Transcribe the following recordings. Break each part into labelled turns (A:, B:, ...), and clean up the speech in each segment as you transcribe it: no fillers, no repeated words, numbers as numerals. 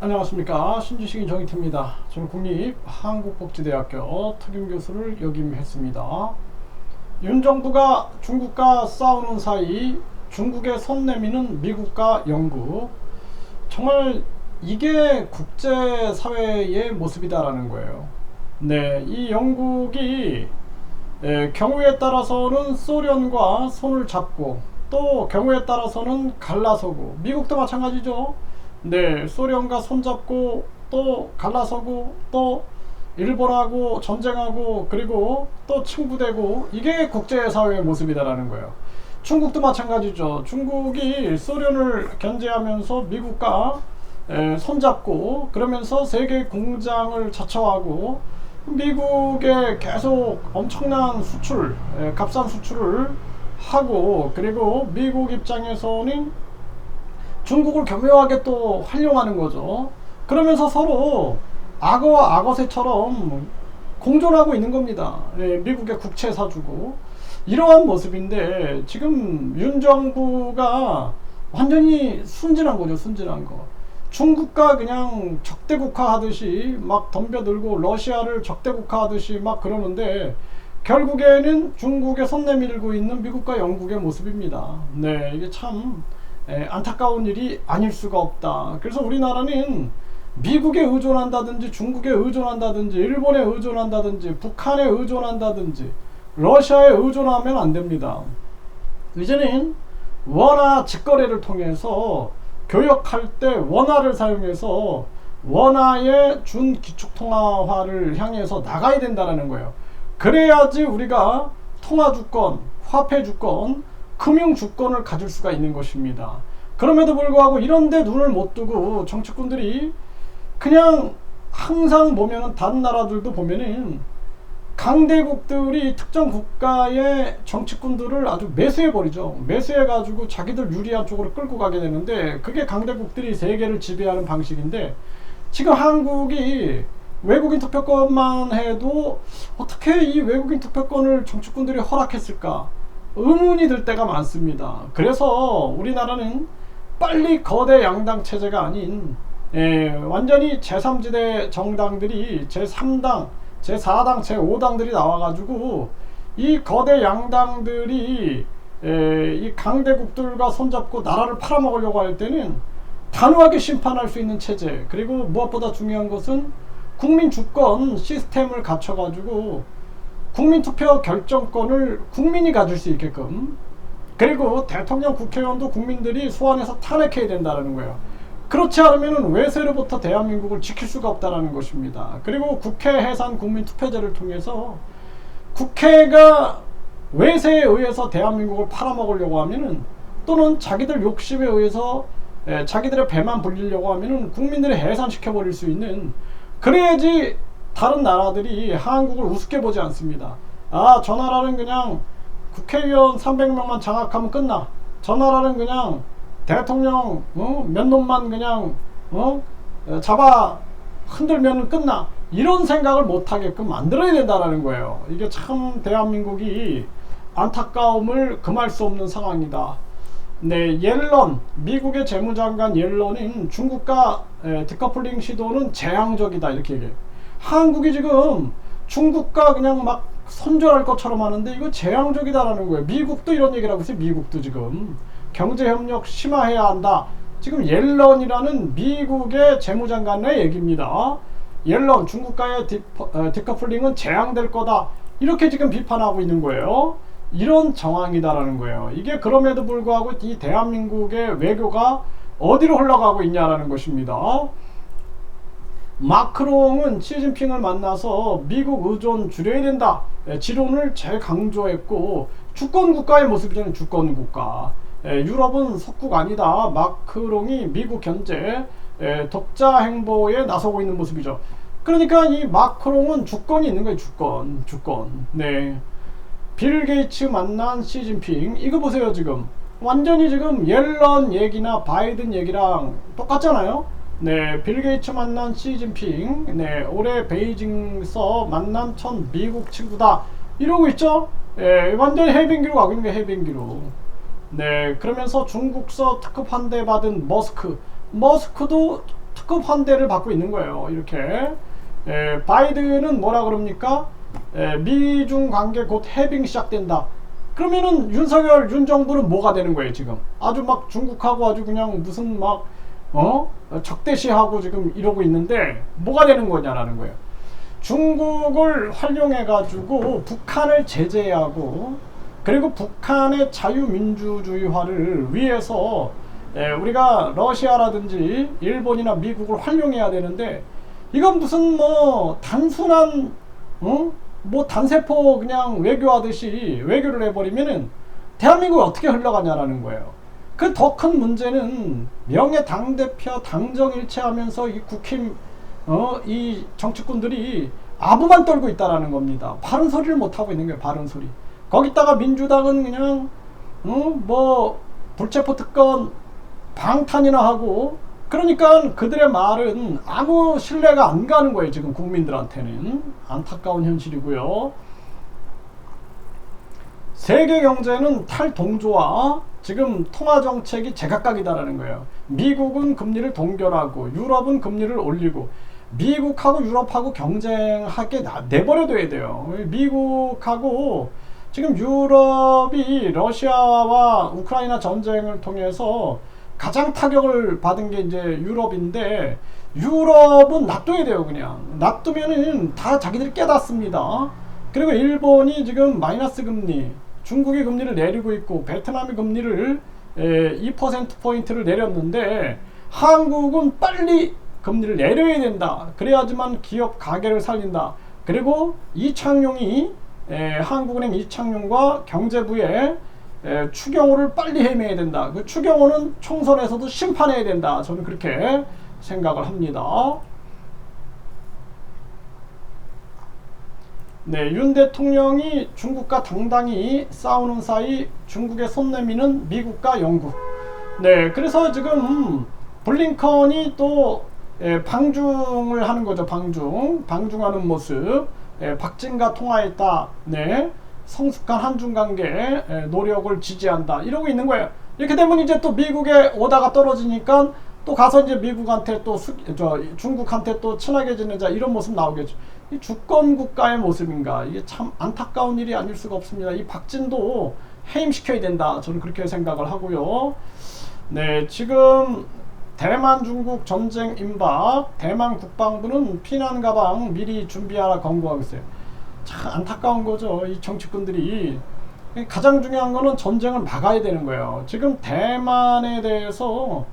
A: 안녕하십니까. 신주식인 정희태입니다. 저는 국립한국복지대학교 특임교수를 역임했습니다. 윤 정부가 중국과 싸우는 사이 중국에 손 내미는 미국과 영국, 정말 이게 국제사회의 모습이다라는 거예요. 네, 이 영국이 경우에 따라서는 소련과 손을 잡고 또 경우에 따라서는 갈라서고, 미국도 마찬가지죠. 네, 소련과 손잡고 또 갈라서고 또 일본하고 전쟁하고 그리고 또 친구되고, 이게 국제사회의 모습이다라는 거예요. 중국도 마찬가지죠. 중국이 소련을 견제하면서 미국과 손잡고 그러면서 세계 공장을 자처하고 미국에 계속 엄청난 수출, 값싼 수출을 하고, 그리고 미국 입장에서는 중국을 교묘하게 또 활용하는 거죠. 그러면서 서로 악어와 악어새처럼 공존하고 있는 겁니다. 미국의 국채 사주고 이러한 모습인데, 지금 윤 정부가 완전히 순진한 거죠. 순진한 거. 중국과 그냥 적대국화 하듯이 막 덤벼들고 러시아를 적대국화 하듯이 막 그러는데, 결국에는 중국에 손 내밀고 있는 미국과 영국의 모습입니다. 네, 이게 참 안타까운 일이 아닐 수가 없다. 그래서 우리나라는 미국에 의존한다든지 중국에 의존한다든지 일본에 의존한다든지 북한에 의존한다든지 러시아에 의존하면 안 됩니다. 이제는 원화 직거래를 통해서 교역할 때 원화를 사용해서 원화의 준기축통화화를 향해서 나가야 된다는 거예요. 그래야지 우리가 통화주권, 화폐주권, 금융주권을 가질 수가 있는 것입니다. 그럼에도 불구하고 이런데 눈을 못 두고 정치꾼들이 그냥 항상 보면은 다른 나라들도 보면은 강대국들이 특정 국가의 정치꾼들을 아주 매수해버리죠. 매수해가지고 자기들 유리한 쪽으로 끌고 가게 되는데, 그게 강대국들이 세계를 지배하는 방식인데, 지금 한국이 외국인 투표권만 해도 어떻게 이 외국인 투표권을 정치꾼들이 허락했을까 의문이 들 때가 많습니다. 그래서 우리나라는 빨리 거대 양당 체제가 아닌 완전히 제3지대 정당들이 제3당, 제4당, 제5당들이 나와가지고 이 거대 양당들이 이 강대국들과 손잡고 나라를 팔아먹으려고 할 때는 단호하게 심판할 수 있는 체제, 그리고 무엇보다 중요한 것은 국민주권 시스템을 갖춰가지고 국민투표 결정권을 국민이 가질 수 있게끔, 그리고 대통령, 국회의원도 국민들이 소환해서 탄핵해야 된다는 거예요. 그렇지 않으면 외세로부터 대한민국을 지킬 수가 없다는 것입니다. 그리고 국회 해산 국민투표제를 통해서 국회가 외세에 의해서 대한민국을 팔아먹으려고 하면은, 또는 자기들 욕심에 의해서 자기들의 배만 불리려고 하면은 국민들을 해산시켜버릴 수 있는, 그래야지 다른 나라들이 한국을 우습게 보지 않습니다. 아, 저 나라는 그냥 국회의원 300명만 장악하면 끝나. 저 나라는 그냥 대통령 몇 놈만 그냥 잡아 흔들면 끝나. 이런 생각을 못하게끔 만들어야 된다는 거예요. 이게 참 대한민국이 안타까움을 금할 수 없는 상황이다. 네, 옐런, 미국의 재무장관 옐런은 중국과 디커플링 시도는 재앙적이다 이렇게 얘기해요. 한국이 지금 중국과 그냥 막 선전할 것처럼 하는데 이거 재앙적이다라는 거예요. 미국도 이런 얘기를 하고 있어요. 미국도 지금 경제협력 심화해야 한다. 지금 옐런이라는 미국의 재무장관의 얘기입니다. 옐런, 중국과의 디커플링은 재앙될 거다. 이렇게 지금 비판하고 있는 거예요. 이런 정황이다라는 거예요. 이게 그럼에도 불구하고 이 대한민국의 외교가 어디로 흘러가고 있냐라는 것입니다. 마크롱은 시진핑을 만나서 미국 의존 줄여야 된다 지론을 재강조했고, 주권국가의 모습이잖아요. 주권국가. 유럽은 석국 아니다. 마크롱이 미국 견제, 독자 행보에 나서고 있는 모습이죠. 그러니까 이 마크롱은 주권이 있는 거예요. 주권. 네. 빌 게이츠 만난 시진핑, 이거 보세요. 지금 완전히 지금 옐런 얘기나 바이든 얘기랑 똑같잖아요. 네, 빌 게이츠 만난 시진핑, 네, 올해 베이징서 만난 첫 미국 친구다 이러고 있죠. 완전히 해빙기로 가고 있는 게 해빙기로. 네, 그러면서 중국서 특급 한 대 받은 머스크도 특급 환대를 받고 있는 거예요. 이렇게 바이든은 뭐라 그럽니까? 미중 관계 곧 해빙 시작된다. 그러면은 윤석열, 윤 정부는 뭐가 되는 거예요 지금? 아주 막 중국하고 아주 그냥 무슨 막 적대시하고 지금 이러고 있는데 뭐가 되는 거냐라는 거예요. 중국을 활용해 가지고 북한을 제재하고 그리고 북한의 자유민주주의화를 위해서 우리가 러시아라든지 일본이나 미국을 활용해야 되는데 이건 무슨 뭐 단순한 뭐 단세포 그냥 외교하듯이 외교를 해버리면은 대한민국이 어떻게 흘러가냐라는 거예요. 그 더 큰 문제는 명예 당대표 당정일체하면서 이 국힘 이 정치꾼들이 아부만 떨고 있다라는 겁니다. 바른 소리를 못 하고 있는 거예요. 바른 소리. 거기다가 민주당은 그냥 뭐 불체포 특권 방탄이나 하고 그러니까 그들의 말은 아무 신뢰가 안 가는 거예요. 지금 국민들한테는 안타까운 현실이고요. 세계 경제는 탈동조화 지금 통화정책이 제각각이다라는 거예요. 미국은 금리를 동결하고 유럽은 금리를 올리고 미국하고 유럽하고 경쟁하게 내버려둬야 돼요. 미국하고 지금 유럽이 러시아와 우크라이나 전쟁을 통해서 가장 타격을 받은 게 이제 유럽인데 유럽은 놔둬야 돼요. 그냥 놔두면은 다 자기들이 깨닫습니다. 그리고 일본이 지금 마이너스 금리, 중국이 금리를 내리고 있고 베트남이 금리를 2%포인트를 내렸는데 한국은 빨리 금리를 내려야 된다. 그래야지만 기업 가게를 살린다. 그리고 이창용이 한국은행 이창용과 경제부의 추경호를 빨리 해내야 된다. 그 추경호는 총선에서도 심판해야 된다. 저는 그렇게 생각을 합니다. 네, 윤 대통령이 중국과 당당히 싸우는 사이 중국에 손 내미는 미국과 영국. 네, 그래서 지금 블링컨이 또 방중을 하는 거죠. 방중하는 모습. 박진과 통화했다. 네, 성숙한 한중 관계 노력을 지지한다. 이러고 있는 거예요. 이렇게 되면 이제 또 미국에 오다가 떨어지니까 또 가서 이제 미국한테 또 중국한테 또 친하게 지내자 이런 모습 나오겠죠. 이 주권 국가의 모습인가? 이게 참 안타까운 일이 아닐 수가 없습니다. 이 박진도 해임시켜야 된다. 저는 그렇게 생각을 하고요. 네, 지금 대만 중국 전쟁 임박, 대만 국방부는 피난 가방 미리 준비하라 권고하고 있어요. 참 안타까운 거죠. 이 정치꾼들이. 가장 중요한 거는 전쟁을 막아야 되는 거예요. 지금 대만에 대해서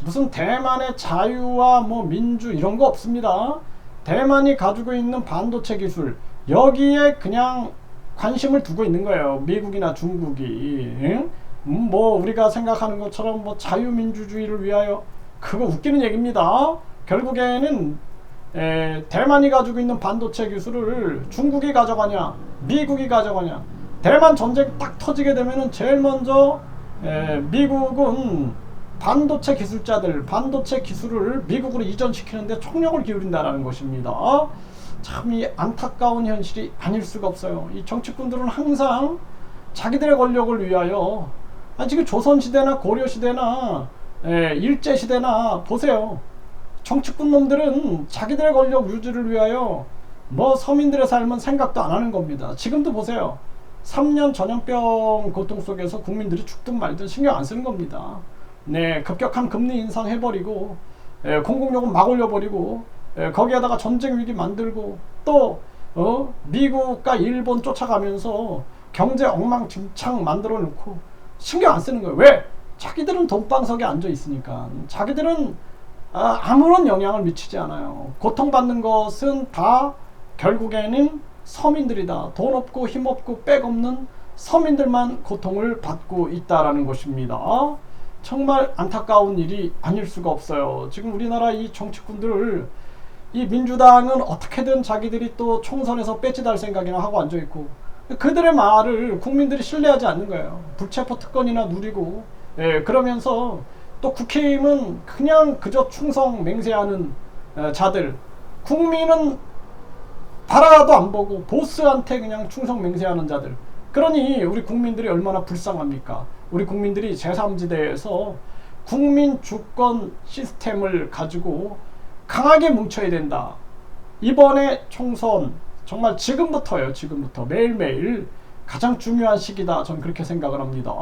A: 무슨 대만의 자유와 뭐 민주 이런 거 없습니다. 대만이 가지고 있는 반도체 기술 여기에 그냥 관심을 두고 있는 거예요. 미국이나 중국이. 뭐 우리가 생각하는 것처럼 뭐 자유민주주의를 위하여 그거 웃기는 얘기입니다. 결국에는 대만이 가지고 있는 반도체 기술을 중국이 가져가냐 미국이 가져가냐. 대만 전쟁 딱 터지게 되면은 제일 먼저 미국은 반도체 기술자들, 반도체 기술을 미국으로 이전시키는데 총력을 기울인다는 것입니다. 참 이 안타까운 현실이 아닐 수가 없어요. 이 정치꾼들은 항상 자기들의 권력을 위하여 지금 조선시대나 고려시대나 일제시대나 보세요. 정치꾼 놈들은 자기들의 권력 유지를 위하여 뭐 서민들의 삶은 생각도 안 하는 겁니다. 지금도 보세요. 3년 전염병 고통 속에서 국민들이 죽든 말든 신경 안 쓰는 겁니다. 네, 급격한 금리 인상해버리고 공공요금 막 올려버리고 거기에다가 전쟁 위기 만들고 또 미국과 일본 쫓아가면서 경제 엉망진창 만들어 놓고 신경 안 쓰는 거예요. 왜? 자기들은 돈방석에 앉아 있으니까. 자기들은 아무런 영향을 미치지 않아요. 고통받는 것은 다 결국에는 서민들이다. 돈 없고 힘 없고 백 없는 서민들만 고통을 받고 있다라는 것입니다. 정말 안타까운 일이 아닐 수가 없어요. 지금 우리나라 이 정치꾼들을 이 민주당은 어떻게든 자기들이 또 총선에서 배지달 생각이나 하고 앉아있고 그들의 말을 국민들이 신뢰하지 않는 거예요. 불체포 특권이나 누리고 그러면서 또 국힘은 그냥 그저 충성 맹세하는 자들, 국민은 바라도 안 보고 보스한테 그냥 충성 맹세하는 자들. 그러니 우리 국민들이 얼마나 불쌍합니까? 우리 국민들이 제3지대에서 국민 주권 시스템을 가지고 강하게 뭉쳐야 된다. 이번에 총선 정말 지금부터요. 지금부터 매일매일 가장 중요한 시기다. 저는 그렇게 생각을 합니다.